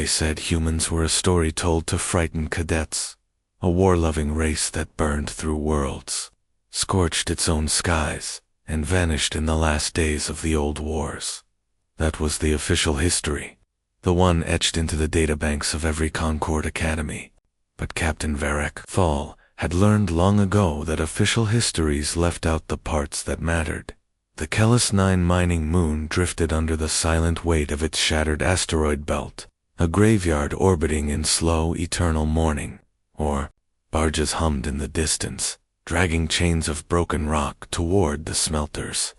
They said humans were a story told to frighten cadets, a war-loving race that burned through worlds, scorched its own skies, and vanished in the last days of the old wars. That was the official history, the one etched into the databanks of every Concord Academy. But Captain Varric Thal had learned long ago that official histories left out the parts that mattered. The Kellis 9 mining moon drifted under the silent weight of its shattered asteroid belt, a graveyard orbiting in slow, eternal mourning. Or, barges hummed in the distance, dragging chains of broken rock toward the smelters.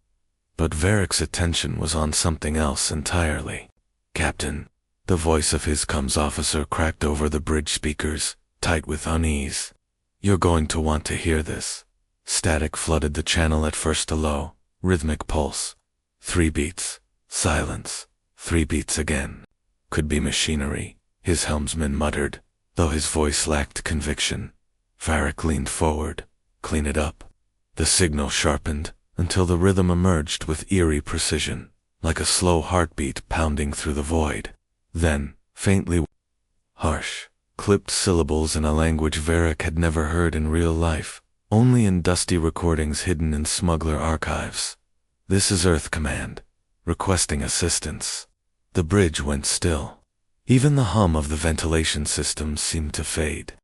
But Varric's attention was on something else entirely. "Captain," the voice of his comms officer cracked over the bridge speakers, tight with unease. "You're going to want to hear this." Static flooded the channel, at first a low, rhythmic pulse. 3 beats. Silence. 3 beats again. "Could be machinery," his helmsman muttered, though his voice lacked conviction. Varric leaned forward. "Clean it up." The signal sharpened until the rhythm emerged with eerie precision, like a slow heartbeat pounding through the void. Then, faintly, harsh, clipped syllables in a language Varric had never heard in real life, only in dusty recordings hidden in smuggler archives. "This is Earth Command, requesting assistance." The bridge went still. Even the hum of the ventilation system seemed to fade.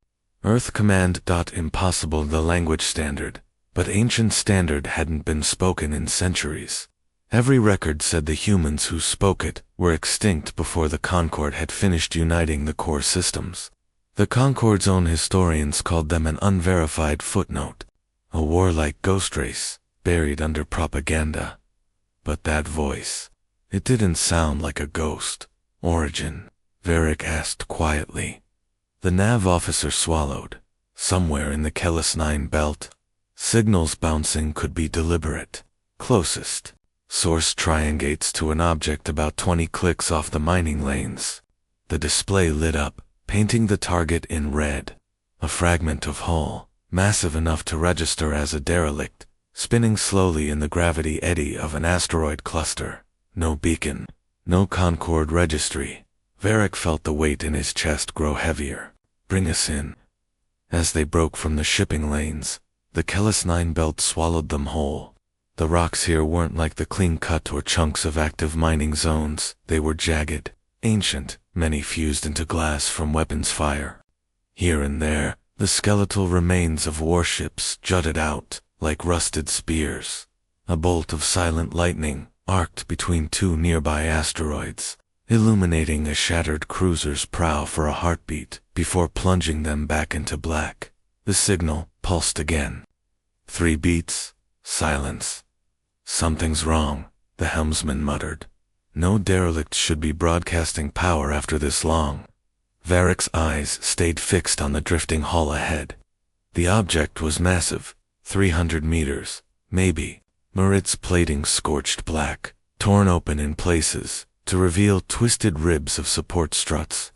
Earth Command. Impossible, the language standard, but ancient standard hadn't been spoken in centuries. Every record said the humans who spoke it were extinct before the Concord had finished uniting the core systems. The Concord's own historians called them an unverified footnote, a warlike ghost race, buried under propaganda. But that voice, it didn't sound like a ghost. "Origin?" Varric asked quietly. The nav officer swallowed. "Somewhere in the Kellis 9 belt. Signals bouncing could be deliberate. Closest. Source triangates to an object about 20 clicks off the mining lanes." The display lit up, painting the target in red. A fragment of hull, massive enough to register as a derelict, spinning slowly in the gravity eddy of an asteroid cluster. No beacon, no Concord registry. Varric felt the weight in his chest grow heavier. "Bring us in." As they broke from the shipping lanes, the Kellis 9 belt swallowed them whole. The rocks here weren't like the clean-cut or chunks of active mining zones. They were jagged, ancient, many fused into glass from weapons fire. Here and there, the skeletal remains of warships jutted out, like rusted spears. A bolt of silent lightning arced between 2 nearby asteroids, illuminating a shattered cruiser's prow for a heartbeat before plunging them back into black. The signal pulsed again. 3 beats. Silence. "Something's wrong," the helmsman muttered. "No derelict should be broadcasting power after this long." Varric's eyes stayed fixed on the drifting hull ahead. The object was massive, 300 meters, maybe. Marit's plating scorched black, torn open in places, to reveal twisted ribs of support struts.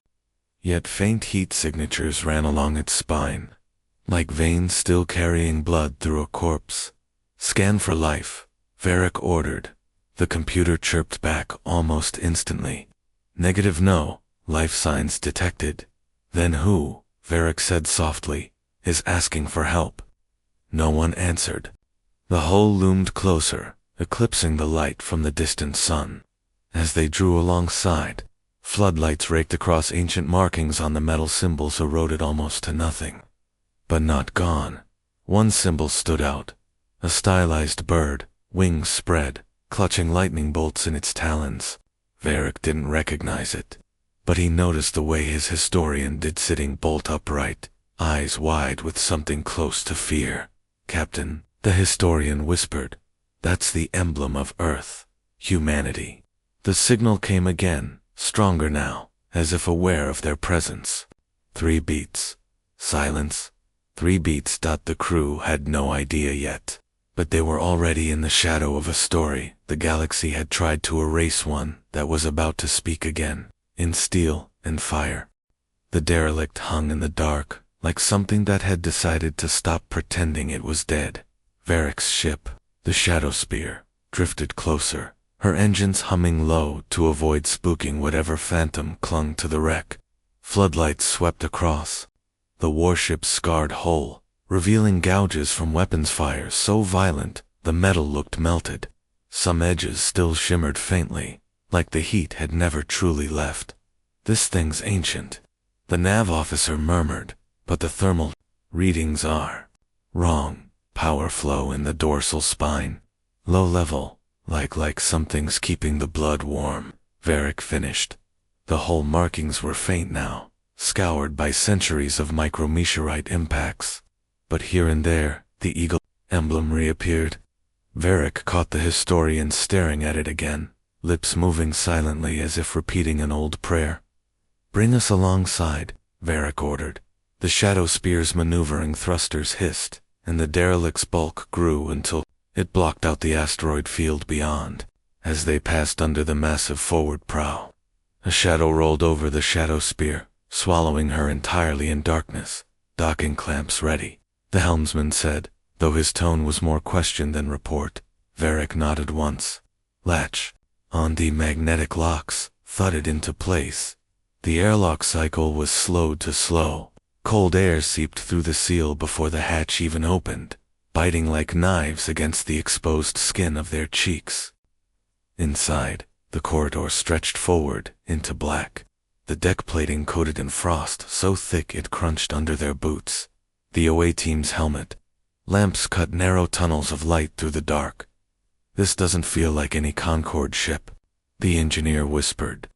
Yet faint heat signatures ran along its spine, like veins still carrying blood through a corpse. "Scan for life," Varric ordered. The computer chirped back almost instantly. "Negative, no. Life signs detected." "Then who," Varric said softly, "is asking for help?" No one answered. The hull loomed closer, eclipsing the light from the distant sun. As they drew alongside, floodlights raked across ancient markings on the metal symbols eroded almost to nothing. But not gone. One symbol stood out. A stylized bird, wings spread, clutching lightning bolts in its talons. Varric didn't recognize it, but he noticed the way his historian did, sitting bolt upright, eyes wide with something close to fear. "Captain," the historian whispered, "that's the emblem of Earth, humanity." The signal came again, stronger now, as if aware of their presence. 3 beats. Silence. 3 beats. The crew had no idea yet, but they were already in the shadow of a story the galaxy had tried to erase, one that was about to speak again, in steel and fire. The derelict hung in the dark, like something that had decided to stop pretending it was dead. Varric's ship, the Shadow Spear, drifted closer, her engines humming low to avoid spooking whatever phantom clung to the wreck. Floodlights swept across the warship's scarred hull, revealing gouges from weapons fire so violent the metal looked melted. Some edges still shimmered faintly, like the heat had never truly left. "This thing's ancient," the nav officer murmured, "but the thermal readings are wrong. Power flow in the dorsal spine. Low level, like something's keeping the blood warm." Varric finished. The hull markings were faint now, scoured by centuries of micrometeorite impacts. But here and there, the eagle emblem reappeared. Varric caught the historian staring at it again, lips moving silently as if repeating an old prayer. "Bring us alongside," Varric ordered. The shadow spear's maneuvering thrusters hissed, and the derelict's bulk grew until it blocked out the asteroid field beyond. As they passed under the massive forward prow, a shadow rolled over the shadow spear, swallowing her entirely in darkness. "Docking clamps ready," the helmsman said, though his tone was more question than report. Varric nodded once. Latch on the magnetic locks thudded into place. The airlock cycle was slowed to slow. Cold air seeped through the seal before the hatch even opened, biting like knives against the exposed skin of their cheeks. Inside, the corridor stretched forward into black, the deck plating coated in frost so thick it crunched under their boots. The away team's helmet lamps cut narrow tunnels of light through the dark. "This doesn't feel like any Concorde ship," the engineer whispered.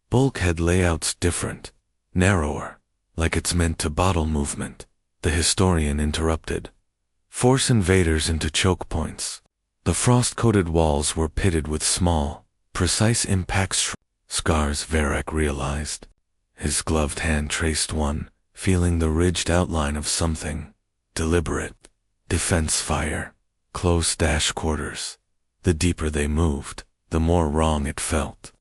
"Bulkhead layout's different, narrower, like it's meant to bottle movement," the historian interrupted. "Force invaders into choke points." The frost-coated walls were pitted with small, precise impact scars, Varric realized. His gloved hand traced one, feeling the ridged outline of something deliberate. Defense fire. Close dash quarters. The deeper they moved, the more wrong it felt.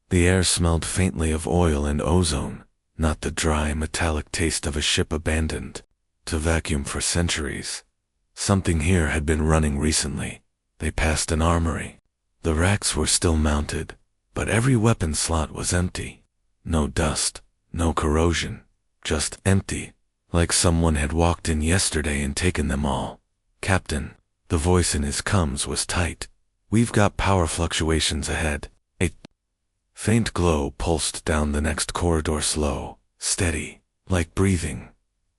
The air smelled faintly of oil and ozone, not the dry metallic taste of a ship abandoned to vacuum for centuries. Something here had been running recently. They passed an armory. The racks were still mounted, but every weapon slot was empty. No dust, no corrosion, just empty, like someone had walked in yesterday and taken them all. "Captain," the voice in his comms was tight. "We've got power fluctuations ahead." A faint glow pulsed down the next corridor, slow, steady, like breathing.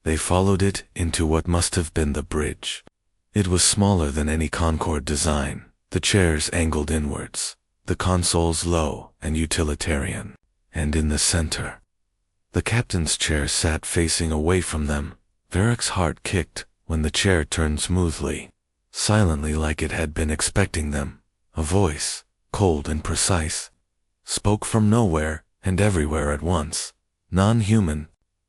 They followed it into what must have been the bridge. It was smaller than any Concorde design, the chairs angled inwards, the consoles low and utilitarian. And in the center, the captain's chair sat facing away from them. Varric's heart kicked when the chair turned smoothly, silently, like it had been expecting them. A voice, cold and precise, spoke from nowhere and everywhere at once. "Non-human.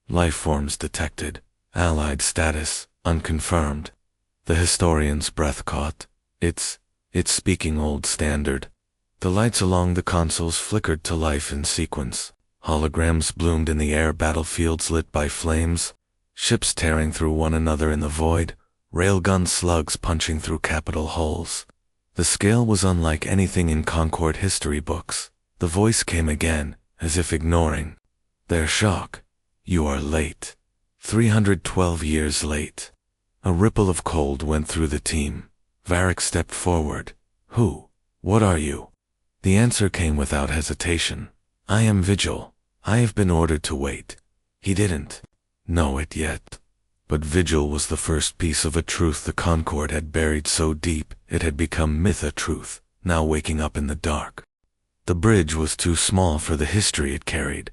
Life forms detected. Allied status unconfirmed." The historian's breath caught. It's speaking Old Standard. The lights along the consoles flickered to life in sequence. Holograms bloomed in the air, battlefields lit by flames, ships tearing through one another in the void, railgun slugs punching through capital hulls. The scale was unlike anything in Concorde history books. The voice came again, as if ignoring their shock. "You are late. 312 years late." A ripple of cold went through the team. Varric stepped forward. "Who? What are you?" The answer came without hesitation. "I am Vigil. I have been ordered to wait." He didn't know it yet, but Vigil was the first piece of a truth the Concorde had buried so deep it had become myth-a-truth, now waking up in the dark. The bridge was too small for the history it carried.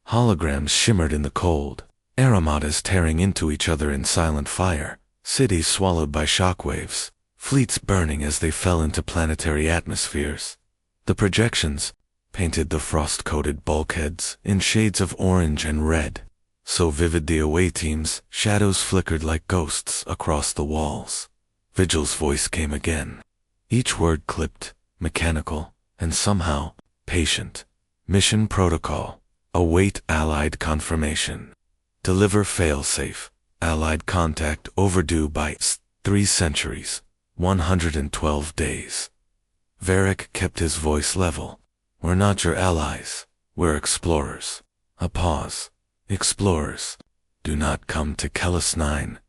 Holograms shimmered in the cold, armadas tearing into each other in silent fire, cities swallowed by shockwaves, fleets burning as they fell into planetary atmospheres. The projections painted the frost-coated bulkheads in shades of orange and red, so vivid the away team's shadows flickered like ghosts across the walls. Vigil's voice came again, each word clipped, mechanical, and somehow patient. "Mission protocol. Await Allied confirmation. Deliver failsafe. Allied contact overdue by 3 centuries, 112 days." Varric kept his voice level. We're not your allies. We're explorers. A pause. Explorers. Do not come to Kellis 9.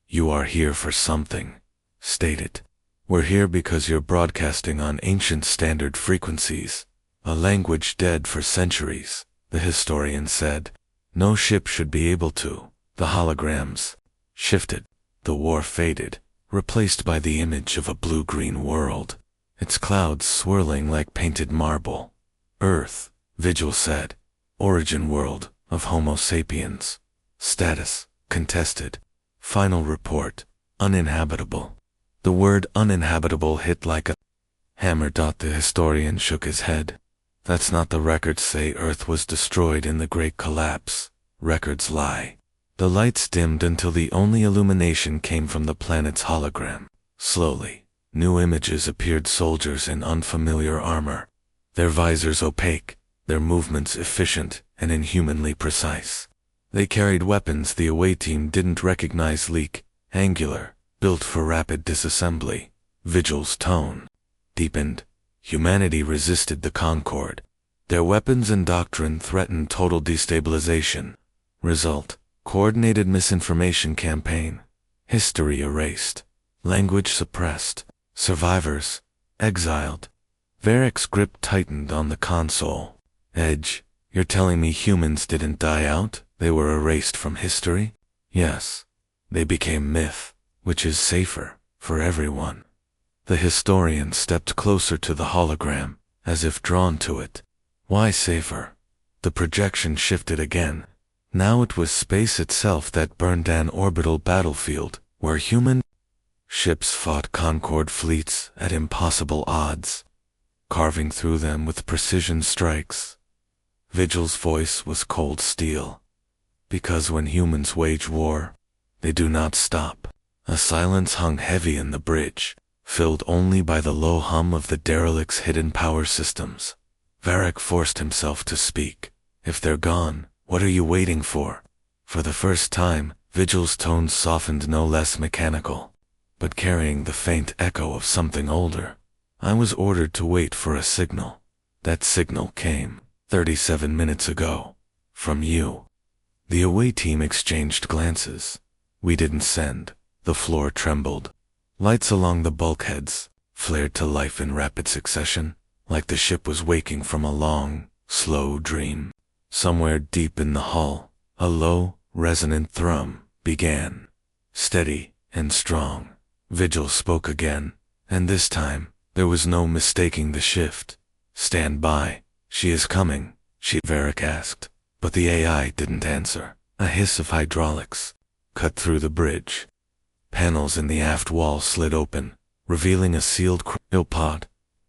You are here for something. Stated. We're here because you're broadcasting on ancient standard frequencies, a language dead for centuries, the historian said. No ship should be able to. The holograms shifted. The war faded, replaced by the image of a blue-green world, its clouds swirling like painted marble. Earth, Vigil said. Origin world of Homo sapiens. Status, contested. Final report, uninhabitable. The word uninhabitable hit like a hammer. The historian shook his head. That's not the records say Earth was destroyed in the Great Collapse. Records lie. The lights dimmed until the only illumination came from the planet's hologram. Slowly, new images appeared, soldiers in unfamiliar armor, their visors opaque, their movements efficient and inhumanly precise. They carried weapons the away team didn't recognize, leak, angular, built for rapid disassembly. Vigil's tone deepened. Humanity resisted the Concord. Their weapons and doctrine threatened total destabilization. Result: coordinated misinformation campaign. History erased. Language suppressed. Survivors exiled. Varric's grip tightened on the console. Edge, you're telling me humans didn't die out? They were erased from history? Yes. They became myth, which is safer for everyone. The historian stepped closer to the hologram, as if drawn to it. Why safer? The projection shifted again. Now it was space itself that burned an orbital battlefield, where human ships fought Concord fleets at impossible odds, carving through them with precision strikes. Vigil's voice was cold steel. Because when humans wage war, they do not stop. A silence hung heavy in the bridge, filled only by the low hum of the derelict's hidden power systems. Varric forced himself to speak. If they're gone, what are you waiting for? For the first time, Vigil's tones softened, no less mechanical, but carrying the faint echo of something older. I was ordered to wait for a signal. That signal came 37 minutes ago. From you. The away team exchanged glances. We didn't send. The floor trembled. Lights along the bulkheads flared to life in rapid succession, like the ship was waking from a long, slow dream. Somewhere deep in the hull, a low, resonant thrum began. Steady and strong. Vigil spoke again, and this time, there was no mistaking the shift. Stand by. She is coming, Varric asked, but the AI didn't answer. A hiss of hydraulics cut through the bridge. Panels in the aft wall slid open, revealing a sealed cryopod.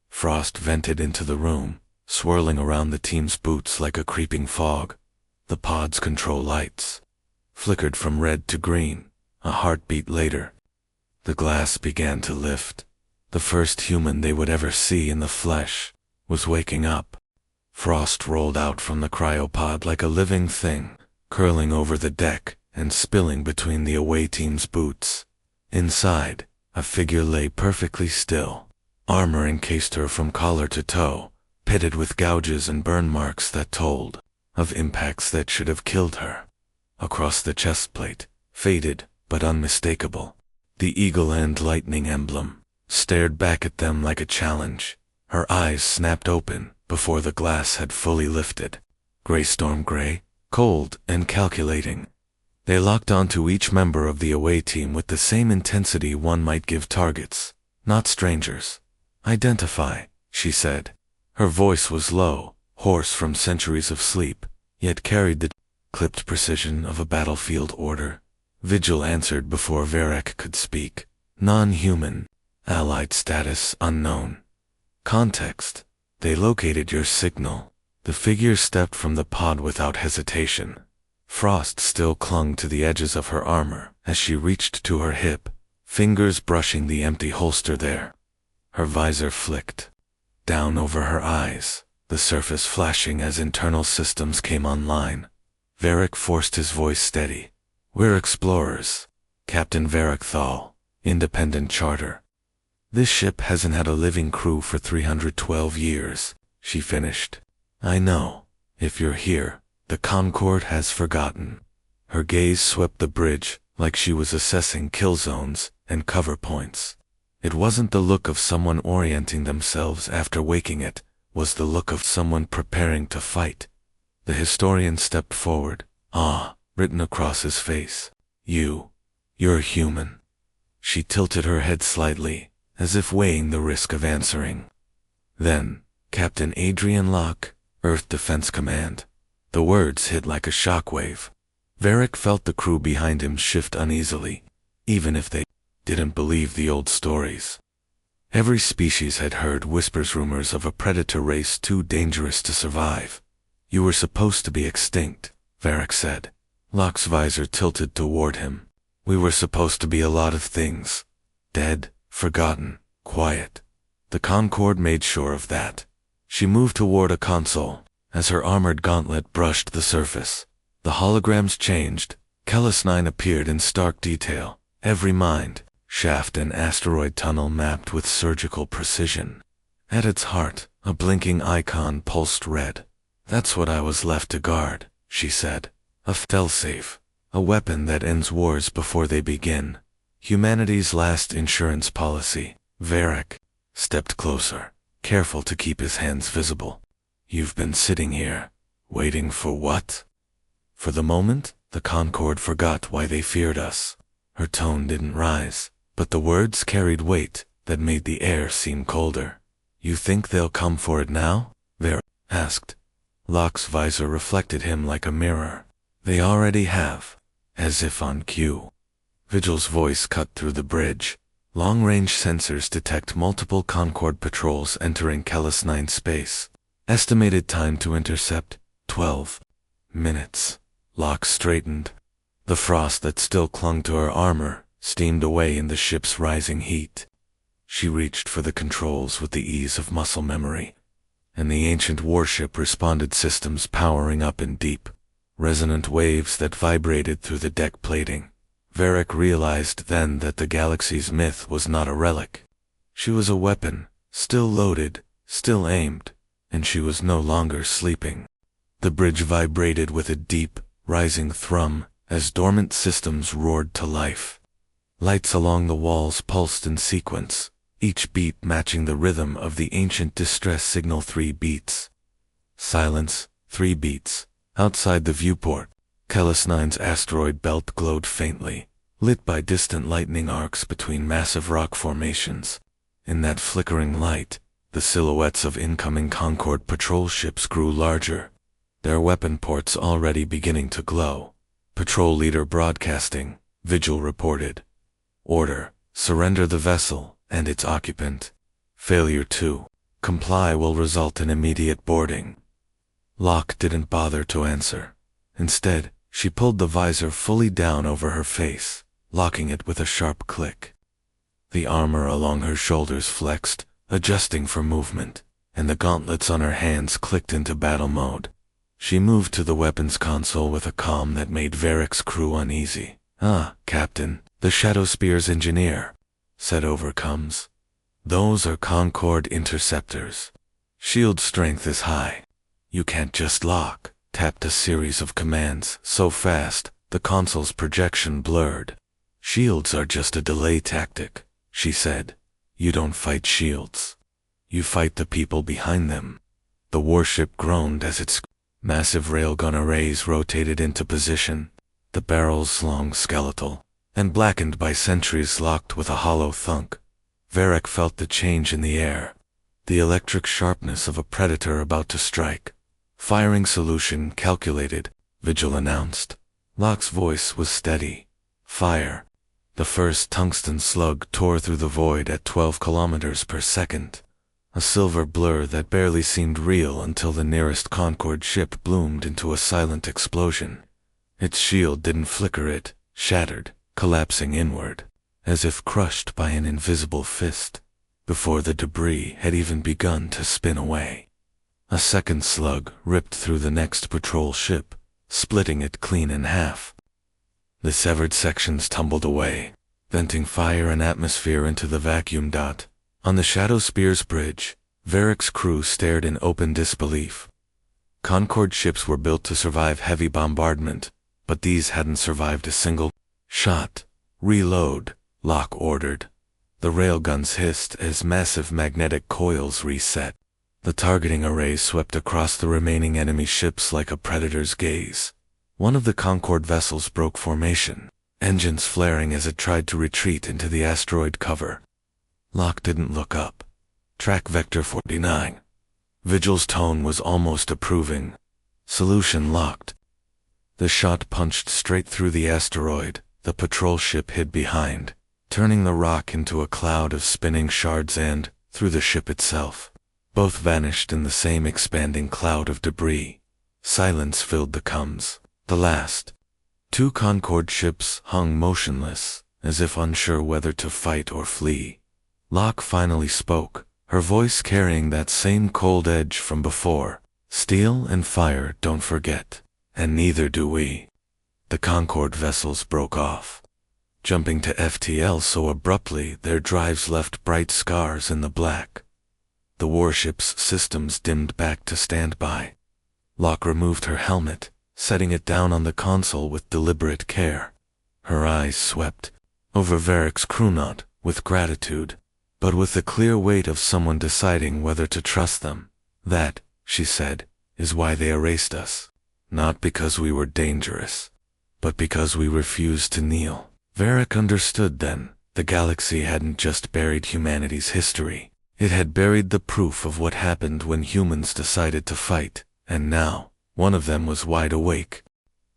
Frost vented into the room, swirling around the team's boots like a creeping fog. The pod's control lights flickered from red to green. A heartbeat later, the glass began to lift. The first human they would ever see in the flesh was waking up. Frost rolled out from the cryopod like a living thing, curling over the deck and spilling between the away team's boots. Inside, a figure lay perfectly still. Armor encased her from collar to toe, pitted with gouges and burn marks that told of impacts that should have killed her. Across the chest plate, faded but unmistakable, the eagle and lightning emblem stared back at them like a challenge. Her eyes snapped open before the glass had fully lifted. Graystorm gray, cold and calculating. They locked onto each member of the away team with the same intensity one might give targets, not strangers. Identify, she said. Her voice was low, hoarse from centuries of sleep, yet carried the clipped precision of a battlefield order. Vigil answered before Varric could speak. Non-human. Allied status unknown. Context. They located your signal. The figure stepped from the pod without hesitation. Frost still clung to the edges of her armor as she reached to her hip, fingers brushing the empty holster there. Her visor flicked down over her eyes, the surface flashing as internal systems came online. Varric forced his voice steady. We're explorers. Captain Varric Thal, Independent Charter. This ship hasn't had a living crew for 312 years, she finished. I know. If you're here, the Concorde has forgotten. Her gaze swept the bridge, like she was assessing kill zones and cover points. It wasn't the look of someone orienting themselves after waking, it was the look of someone preparing to fight. The historian stepped forward, awe written across his face. You're human. She tilted her head slightly, as if weighing the risk of answering. Then, Captain Adrian Locke, Earth Defense Command. The words hit like a shockwave. Varric felt the crew behind him shift uneasily, even if they didn't believe the old stories. Every species had heard rumors of a predator race too dangerous to survive. You were supposed to be extinct, Varric said. Locke's visor tilted toward him. We were supposed to be a lot of things. Dead, forgotten, quiet. The Concorde made sure of that. She moved toward a console. As her armored gauntlet brushed the surface, the holograms changed. Kellis 9 appeared in stark detail. Every mind, shaft and asteroid tunnel mapped with surgical precision. At its heart, a blinking icon pulsed red. That's what I was left to guard, she said. A failsafe. A weapon that ends wars before they begin. Humanity's last insurance policy. Varric stepped closer, careful to keep his hands visible. You've been sitting here, waiting for what? For the moment, the Concorde forgot why they feared us. Her tone didn't rise, but the words carried weight that made the air seem colder. You think they'll come for it now? Varric asked. Locke's visor reflected him like a mirror. They already have, as if on cue. Vigil's voice cut through the bridge. Long-range sensors detect multiple Concorde patrols entering Kellis 9 space. Estimated time to intercept, 12 minutes. Locke straightened. The frost that still clung to her armor steamed away in the ship's rising heat. She reached for the controls with the ease of muscle memory, and the ancient warship responded, systems powering up in deep, resonant waves that vibrated through the deck plating. Varric realized then that the galaxy's myth was not a relic. She was a weapon, still loaded, still aimed, and she was no longer sleeping. The bridge vibrated with a deep, rising thrum as dormant systems roared to life. Lights along the walls pulsed in sequence, each beat matching the rhythm of the ancient distress signal. 3 beats. Silence, 3 beats. Outside the viewport, Kellis 9's asteroid belt glowed faintly, lit by distant lightning arcs between massive rock formations. In that flickering light, the silhouettes of incoming Concorde patrol ships grew larger, their weapon ports already beginning to glow. Patrol leader broadcasting, Vigil reported. Order: surrender the vessel and its occupant. Failure to comply will result in immediate boarding. Locke didn't bother to answer. Instead, she pulled the visor fully down over her face, locking it with a sharp click. The armor along her shoulders flexed, adjusting for movement, and the gauntlets on her hands clicked into battle mode. She moved to the weapons console with a calm that made Varric's crew uneasy. Ah, Captain, the Shadow Spear's engineer, said Overcomes. Those are Concorde interceptors. Shield strength is high. You can't just lock. Tapped a series of commands so fast, the console's projection blurred. Shields are just a delay tactic, she said. You don't fight shields. You fight the people behind them. The warship groaned as its massive railgun arrays rotated into position, the barrels long skeletal, and blackened by centuries locked with a hollow thunk. Varric felt the change in the air, the electric sharpness of a predator about to strike. Firing solution calculated, Vigil announced. Locke's voice was steady. Fire. The first tungsten slug tore through the void at 12 kilometers per second. A silver blur that barely seemed real until the nearest Concorde ship bloomed into a silent explosion. Its shield didn't flicker, it shattered, collapsing inward, as if crushed by an invisible fist, before the debris had even begun to spin away. A second slug ripped through the next patrol ship, splitting it clean in half. The severed sections tumbled away, venting fire and atmosphere into the vacuum dot. On the Shadow Spears Bridge, Varric's crew stared in open disbelief. Concorde ships were built to survive heavy bombardment, but these hadn't survived a single shot. "Reload," Locke ordered. The railguns hissed as massive magnetic coils reset. The targeting array swept across the remaining enemy ships like a predator's gaze. One of the Concorde vessels broke formation, engines flaring as it tried to retreat into the asteroid cover. Locke didn't look up. "Track Vector 49. Vigil's tone was almost approving. "Solution locked." The shot punched straight through the asteroid. The patrol ship hid behind, turning the rock into a cloud of spinning shards and, through the ship itself. Both vanished in the same expanding cloud of debris. Silence filled the comms. The last. Two Concorde ships hung motionless, as if unsure whether to fight or flee. Locke finally spoke, her voice carrying that same cold edge from before. "Steel and fire don't forget, and neither do we." The Concorde vessels broke off, jumping to FTL so abruptly their drives left bright scars in the black. The warship's systems dimmed back to standby. Locke removed her helmet, setting it down on the console with deliberate care. Her eyes swept over Varric's crewknot with gratitude, but with the clear weight of someone deciding whether to trust them. "That," she said, "is why they erased us. Not because we were dangerous, but because we refused to kneel." Varric understood then. The galaxy hadn't just buried humanity's history. It had buried the proof of what happened when humans decided to fight, and now, one of them was wide awake.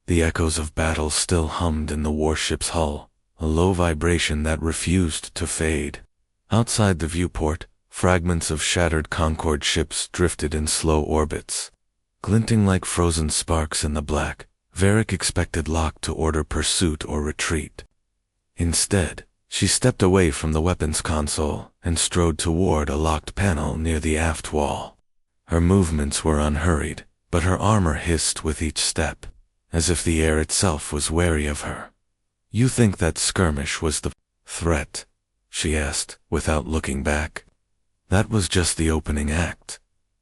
The echoes of battle still hummed in the warship's hull, a low vibration that refused to fade. Outside the viewport, fragments of shattered Concorde ships drifted in slow orbits. Glinting like frozen sparks in the black, Varric expected Locke to order pursuit or retreat. Instead, she stepped away from the weapons console and strode toward a locked panel near the aft wall. Her movements were unhurried, but her armor hissed with each step, as if the air itself was wary of her. "You think that skirmish was the threat?" she asked, without looking back. "That was just the opening act.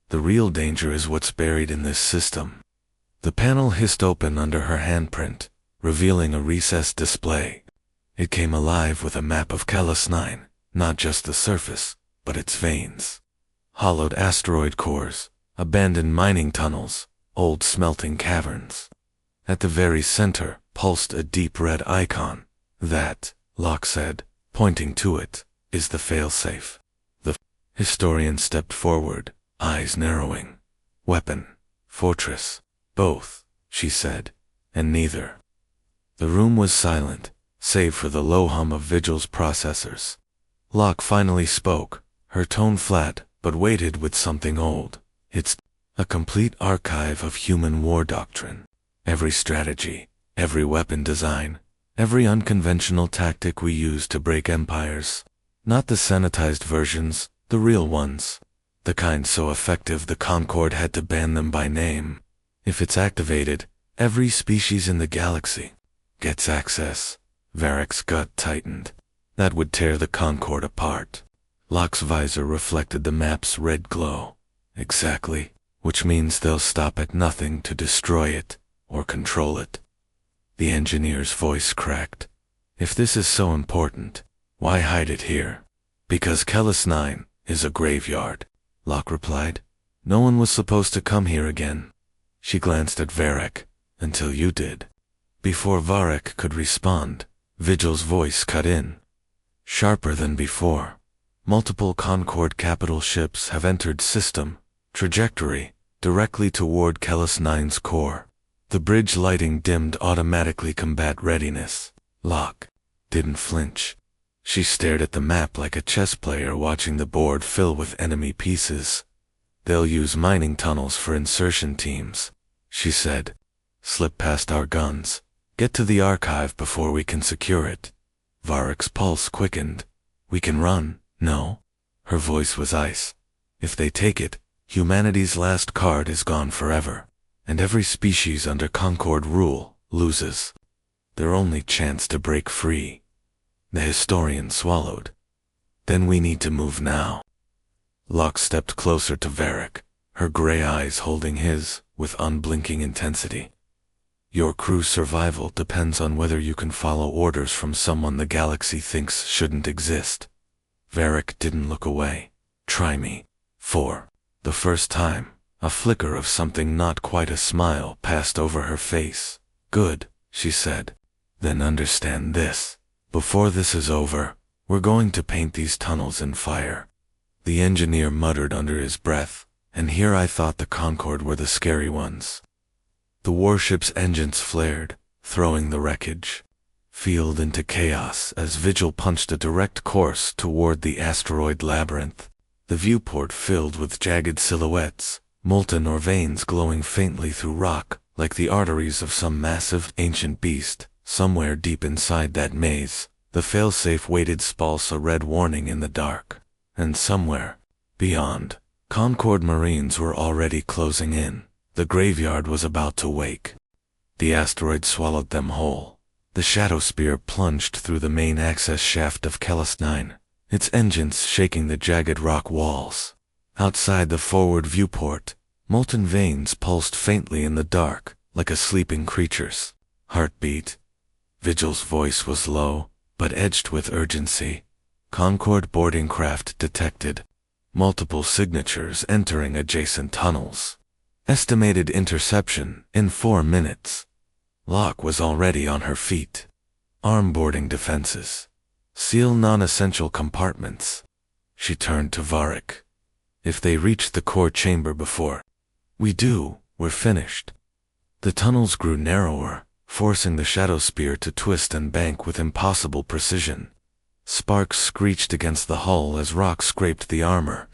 The real danger is what's buried in this system." The panel hissed open under her handprint, revealing a recessed display. It came alive with a map of Callus 9, not just the surface, but its veins. Hollowed asteroid cores, abandoned mining tunnels, old smelting caverns. At the very center pulsed a deep red icon. "That," Locke said, pointing to it, "is the failsafe." The historian stepped forward, eyes narrowing. "Weapon, fortress, both," she said, "and neither." The room was silent, save for the low hum of Vigil's processors. Locke finally spoke, her tone flat, but weighted with something old. "It's a complete archive of human war doctrine. Every strategy, every weapon design, every unconventional tactic we use to break empires. Not the sanitized versions, the real ones. The kind so effective the Concorde had to ban them by name. If it's activated, every species in the galaxy gets access." Varric's gut tightened. That would tear the Concorde apart. Locke's visor reflected the map's red glow. "Exactly. Which means they'll stop at nothing to destroy it, or control it." The engineer's voice cracked. "If this is so important, why hide it here?" "Because Callus 9 is a graveyard," Locke replied. "No one was supposed to come here again." She glanced at Varric, "Until you did." Before Varric could respond, Vigil's voice cut in, sharper than before. "Multiple Concorde capital ships have entered system trajectory directly toward Callus 9's core." The bridge lighting dimmed automatically combat readiness. Locke didn't flinch. She stared at the map like a chess player watching the board fill with enemy pieces. "They'll use mining tunnels for insertion teams," she said. "Slip past our guns. Get to the archive before we can secure it." Varric's pulse quickened. "We can run, no?" Her voice was ice. "If they take it, humanity's last card is gone forever, and every species under Concorde rule loses. Their only chance to break free." The historian swallowed. Then we need to move now. Locke stepped closer to Varric, her gray eyes holding his with unblinking intensity. Your crew's survival depends on whether you can follow orders from someone the galaxy thinks shouldn't exist. Varric didn't look away. Try me. For the first time, a flicker of something not quite a smile passed over her face. Good, she said. Then understand this. Before this is over, we're going to paint these tunnels in fire. The engineer muttered under his breath, and here I thought the Concorde were the scary ones. The warship's engines flared, throwing the wreckage field into chaos as Vigil punched a direct course toward the asteroid labyrinth. The viewport filled with jagged silhouettes, molten or veins glowing faintly through rock, like the arteries of some massive, ancient beast. Somewhere deep inside that maze, the failsafe waited spulse a red warning in the dark. And somewhere beyond, Concorde Marines were already closing in. The graveyard was about to wake. The asteroid swallowed them whole. The shadow spear plunged through the main access shaft of Kellis 9, its engines shaking the jagged rock walls. Outside the forward viewport, molten veins pulsed faintly in the dark, like a sleeping creature's heartbeat. Vigil's voice was low, but edged with urgency. Concorde boarding craft detected. Multiple signatures entering adjacent tunnels. Estimated interception in 4 minutes. Locke was already on her feet. Arm boarding defenses. Seal non-essential compartments. She turned to Varric. If they reach the core chamber before we do, we're finished. The tunnels grew narrower, forcing the shadow spear to twist and bank with impossible precision. Sparks screeched against the hull as rock scraped the armor.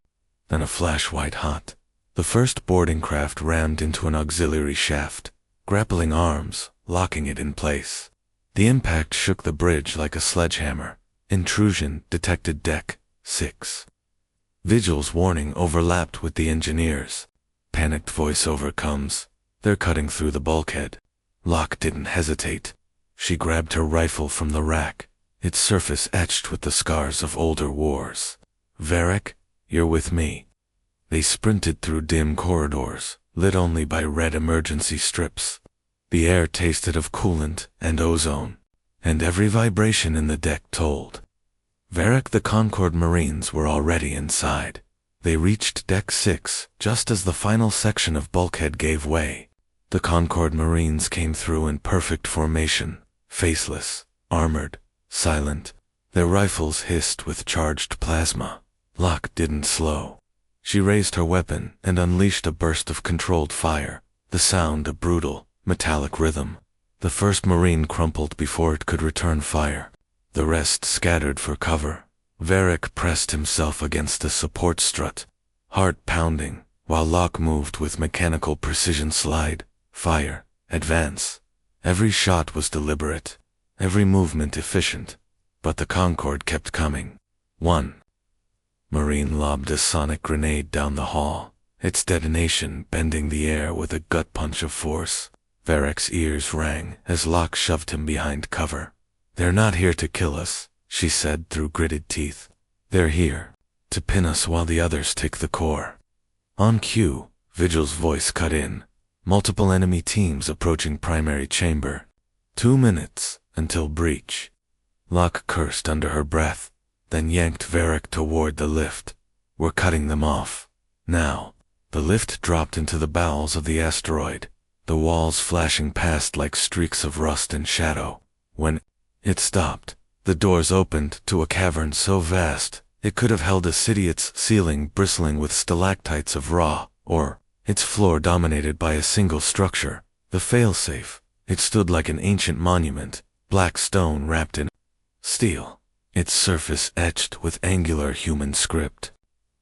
Then a flash white-hot. The first boarding craft rammed into an auxiliary shaft, grappling arms, locking it in place. The impact shook the bridge like a sledgehammer. Intrusion detected deck 6. Vigil's warning overlapped with the engineers. Panicked voiceover comes. They're cutting through the bulkhead. Locke didn't hesitate. She grabbed her rifle from the rack, its surface etched with the scars of older wars. Varric, you're with me. They sprinted through dim corridors, lit only by red emergency strips. The air tasted of coolant and ozone, and every vibration in the deck told. Varric, the Concorde Marines were already inside. They reached deck 6 just as the final section of bulkhead gave way. The Concorde Marines came through in perfect formation, faceless, armored, silent. Their rifles hissed with charged plasma. Locke didn't slow. She raised her weapon and unleashed a burst of controlled fire, the sound a brutal, metallic rhythm. The first Marine crumpled before it could return fire. The rest scattered for cover. Varric pressed himself against a support strut, heart pounding, while Locke moved with mechanical precision. Slide, fire, advance. Every shot was deliberate, every movement efficient, but the Concorde kept coming. 1. Marine lobbed a sonic grenade down the hall, its detonation bending the air with a gut punch of force. Varric's ears rang as Locke shoved him behind cover. They're not here to kill us, she said through gritted teeth. They're here to pin us while the others take the core. On cue, Vigil's voice cut in. Multiple enemy teams approaching primary chamber. 2 minutes until breach. Locke cursed under her breath, then yanked Varric toward the lift. We're cutting them off. Now. The lift dropped into the bowels of the asteroid, the walls flashing past like streaks of rust and shadow. When it stopped, the doors opened to a cavern so vast it could have held a city, its ceiling bristling with stalactites of raw ore, its floor dominated by a single structure, the failsafe. It stood like an ancient monument, black stone wrapped in steel, its surface etched with angular human script.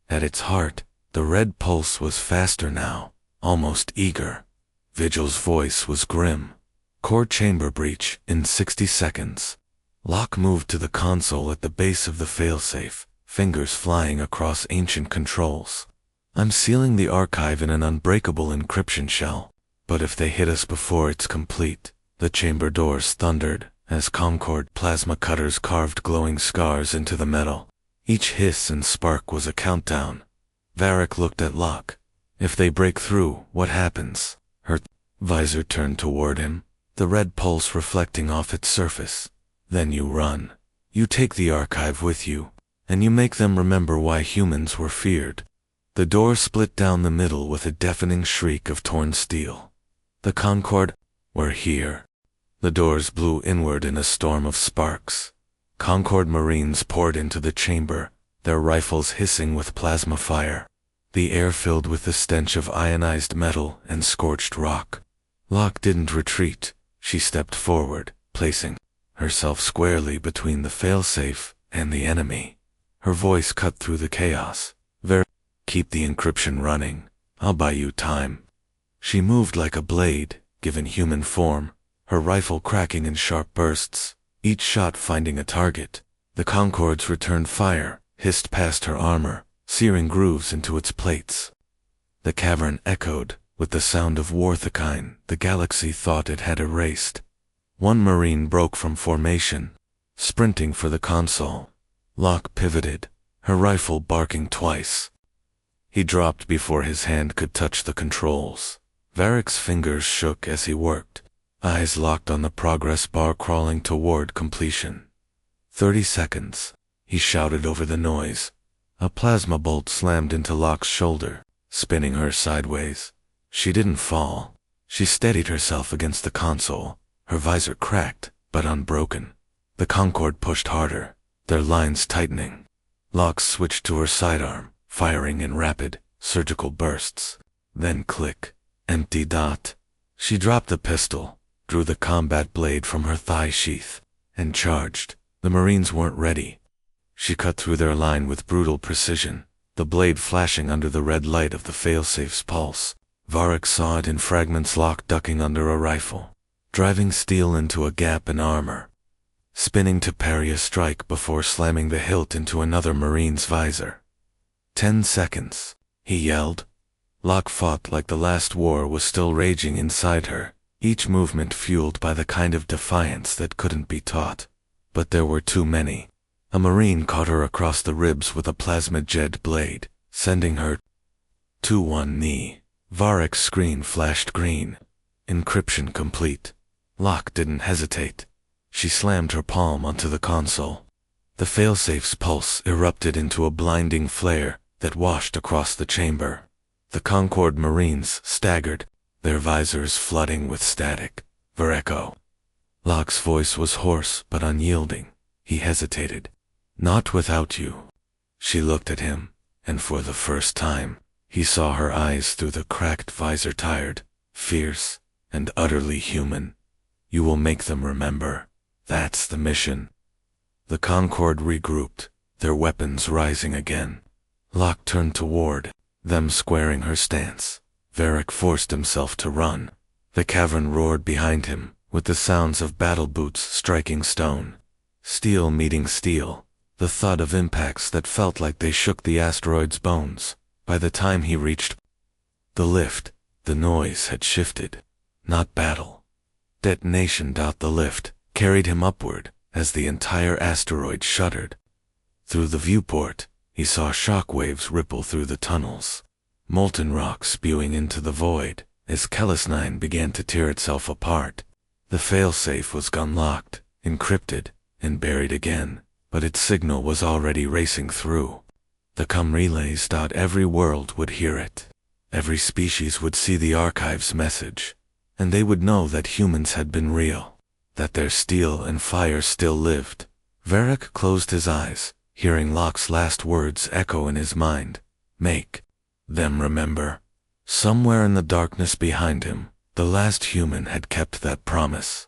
At its heart, the red pulse was faster now, almost eager. Vigil's voice was grim. Core chamber breach in 60 seconds. Locke moved to the console at the base of the failsafe, fingers flying across ancient controls. I'm sealing the archive in an unbreakable encryption shell, but if they hit us before it's complete, the chamber doors thundered as Concorde plasma cutters carved glowing scars into the metal. Each hiss and spark was a countdown. Varric looked at Locke. If they break through, what happens? Her visor turned toward him, the red pulse reflecting off its surface. Then you run. You take the archive with you, and you make them remember why humans were feared. The door split down the middle with a deafening shriek of torn steel. The Concord, we're here. The doors blew inward in a storm of sparks. Concord Marines poured into the chamber, their rifles hissing with plasma fire. The air filled with the stench of ionized metal and scorched rock. Locke didn't retreat. She stepped forward, placing herself squarely between the failsafe and the enemy. Her voice cut through the chaos. Keep the encryption running. I'll buy you time. She moved like a blade, given human form, her rifle cracking in sharp bursts, each shot finding a target. The Concords returned fire, hissed past her armor, searing grooves into its plates. The cavern echoed with the sound of Warthakine the galaxy thought it had erased. One Marine broke from formation, sprinting for the console. Locke pivoted, her rifle barking twice. He dropped before his hand could touch the controls. Varric's fingers shook as he worked, eyes locked on the progress bar crawling toward completion. 30 seconds, he shouted over the noise. A plasma bolt slammed into Locke's shoulder, spinning her sideways. She didn't fall. She steadied herself against the console, her visor cracked, but unbroken. The Concord pushed harder, their lines tightening. Locke switched to her sidearm, firing in rapid, surgical bursts. Then click. Empty dot. She dropped the pistol, drew the combat blade from her thigh sheath, and charged. The Marines weren't ready. She cut through their line with brutal precision, the blade flashing under the red light of the failsafe's pulse. Varric saw it in fragments, Locke ducking under a rifle, driving steel into a gap in armor, spinning to parry a strike before slamming the hilt into another Marine's visor. 10 seconds, he yelled. Locke fought like the last war was still raging inside her, each movement fueled by the kind of defiance that couldn't be taught. But there were too many. A Marine caught her across the ribs with a plasma-jet blade, sending her to one knee. Varric's screen flashed green. Encryption complete. Locke didn't hesitate. She slammed her palm onto the console. The failsafe's pulse erupted into a blinding flare that washed across the chamber. The Concord Marines staggered, their visors flooding with static. Verreco. Locke's voice was hoarse but unyielding. He hesitated. Not without you. She looked at him, and for the first time, he saw her eyes through the cracked visor, tired, fierce, and utterly human. You will make them remember. That's the mission. The Concord regrouped, their weapons rising again. Locke turned toward them, squaring her stance. Varric forced himself to run. The cavern roared behind him, with the sounds of battle boots striking stone. Steel meeting steel, the thud of impacts that felt like they shook the asteroid's bones. By the time he reached the lift, the noise had shifted. Not battle. Detonation. The lift carried him upward as the entire asteroid shuddered. Through the viewport, he saw shock waves ripple through the tunnels, molten rock spewing into the void as Kelis-9 began to tear itself apart. The failsafe was gun-locked, encrypted, and buried again, but its signal was already racing through. The com relays. Every world would hear it. Every species would see the archive's message, and they would know that humans had been real, that their steel and fire still lived. Varric closed his eyes, hearing Locke's last words echo in his mind. Make them remember. Somewhere in the darkness behind him, the last human had kept that promise.